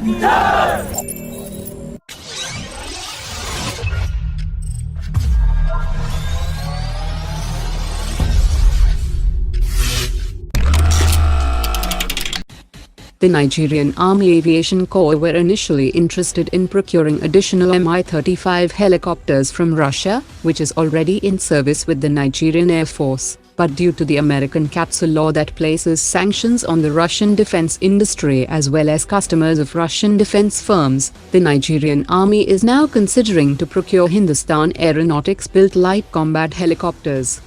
The Nigerian Army Aviation Corps were initially interested in procuring additional Mi-35 helicopters from Russia, which is already in service with the Nigerian Air Force. But due to the American capsule law that places sanctions on the Russian defense industry as well as customers of Russian defense firms, the Nigerian Army is now considering to procure Hindustan Aeronautics-built light combat helicopters.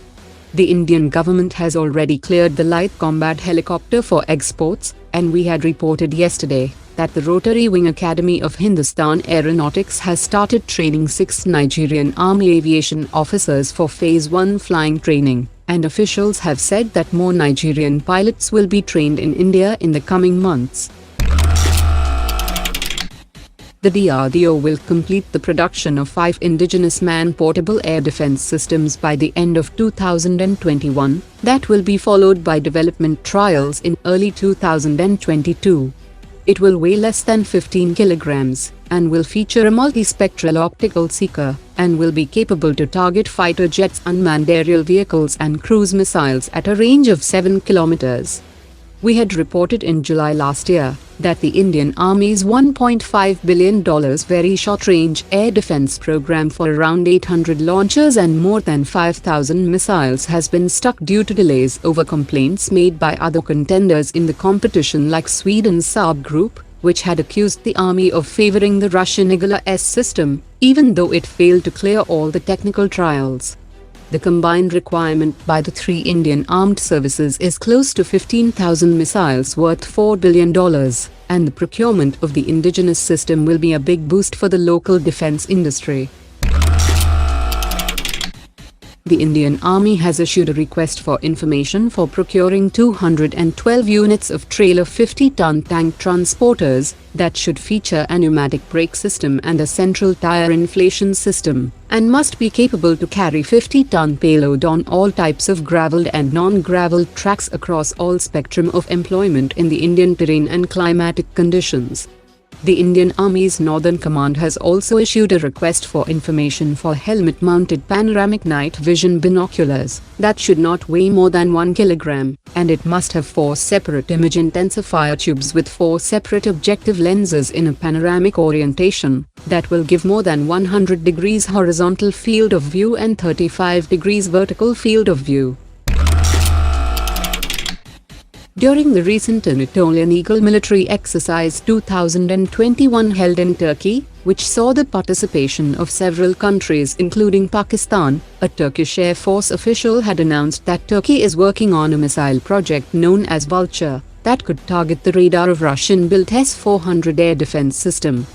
The Indian government has already cleared the light combat helicopter for exports, and we had reported yesterday that the Rotary Wing Academy of Hindustan Aeronautics has started training 6 Nigerian Army aviation officers for Phase 1 flying training, and officials have said that more Nigerian pilots will be trained in India in the coming months. The DRDO will complete the production of 5 indigenous man-portable air defense systems by the end of 2021, that will be followed by development trials in early 2022. It will weigh less than 15 kilograms, and will feature a multispectral optical seeker, and will be capable to target fighter jets, unmanned aerial vehicles and cruise missiles at a range of 7 kilometers. We had reported in July last year that the Indian Army's $1.5 billion very short-range air defense program for around 800 launchers and more than 5,000 missiles has been stuck due to delays over complaints made by other contenders in the competition like Sweden's Saab Group, which had accused the Army of favoring the Russian Igla-S system, even though it failed to clear all the technical trials. The combined requirement by the 3 Indian armed services is close to 15,000 missiles worth $4 billion, and the procurement of the indigenous system will be a big boost for the local defense industry. The Indian Army has issued a request for information for procuring 212 units of trailer 50-ton tank transporters that should feature a pneumatic brake system and a central tire inflation system, and must be capable to carry 50-ton payload on all types of gravelled and non-gravelled tracks across all spectrum of employment in the Indian terrain and climatic conditions. The Indian Army's Northern Command has also issued a request for information for helmet-mounted panoramic night vision binoculars that should not weigh more than 1 kilogram, and it must have 4 separate image intensifier tubes with 4 separate objective lenses in a panoramic orientation that will give more than 100 degrees horizontal field of view and 35 degrees vertical field of view. During the recent Anatolian Eagle military exercise 2021 held in Turkey, which saw the participation of several countries including Pakistan, a Turkish Air Force official had announced that Turkey is working on a missile project known as Vulture that could target the radar of Russian-built S400 air defense system.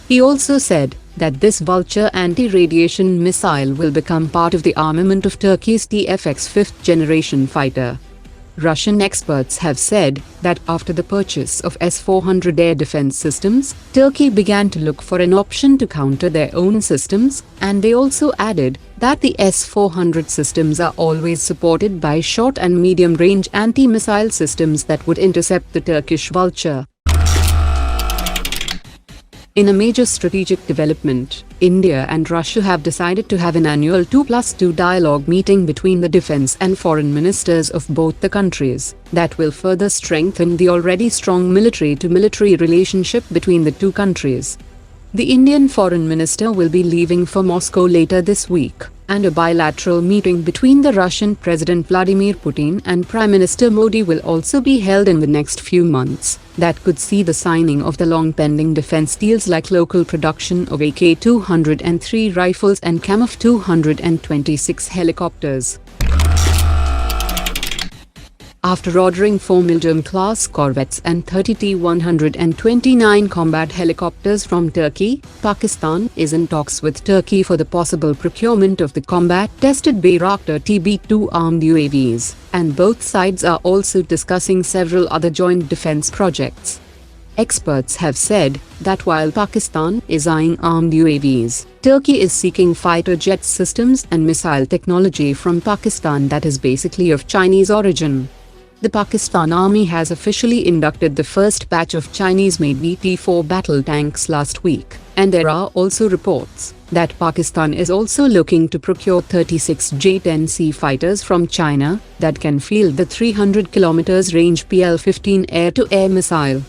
He also said that this Vulture anti-radiation missile will become part of the armament of Turkey's TFX 5th generation fighter. Russian experts have said that after the purchase of S400 air defense systems, Turkey began to look for an option to counter their own systems, and they also added that the S400 systems are always supported by short and medium-range anti-missile systems that would intercept the Turkish Vulture. In a major strategic development, India and Russia have decided to have an annual 2+2 dialogue meeting between the defense and foreign ministers of both the countries that will further strengthen the already strong military-to-military relationship between the two countries. The Indian foreign minister will be leaving for Moscow later this week, and a bilateral meeting between the Russian President Vladimir Putin and Prime Minister Modi will also be held in the next few months. That could see the signing of the long-pending defense deals like local production of AK-203 rifles and Kamov-226 helicopters. After ordering 4 medium-class corvettes and 30 T-129 combat helicopters from Turkey, Pakistan is in talks with Turkey for the possible procurement of the combat-tested Bayraktar TB2 armed UAVs, and both sides are also discussing several other joint defense projects. Experts have said that while Pakistan is eyeing armed UAVs, Turkey is seeking fighter jet systems and missile technology from Pakistan that is basically of Chinese origin. The Pakistan Army has officially inducted the first batch of Chinese-made VT-4 battle tanks last week, and there are also reports that Pakistan is also looking to procure 36 J-10C fighters from China that can field the 300 km range PL-15 air-to-air missile.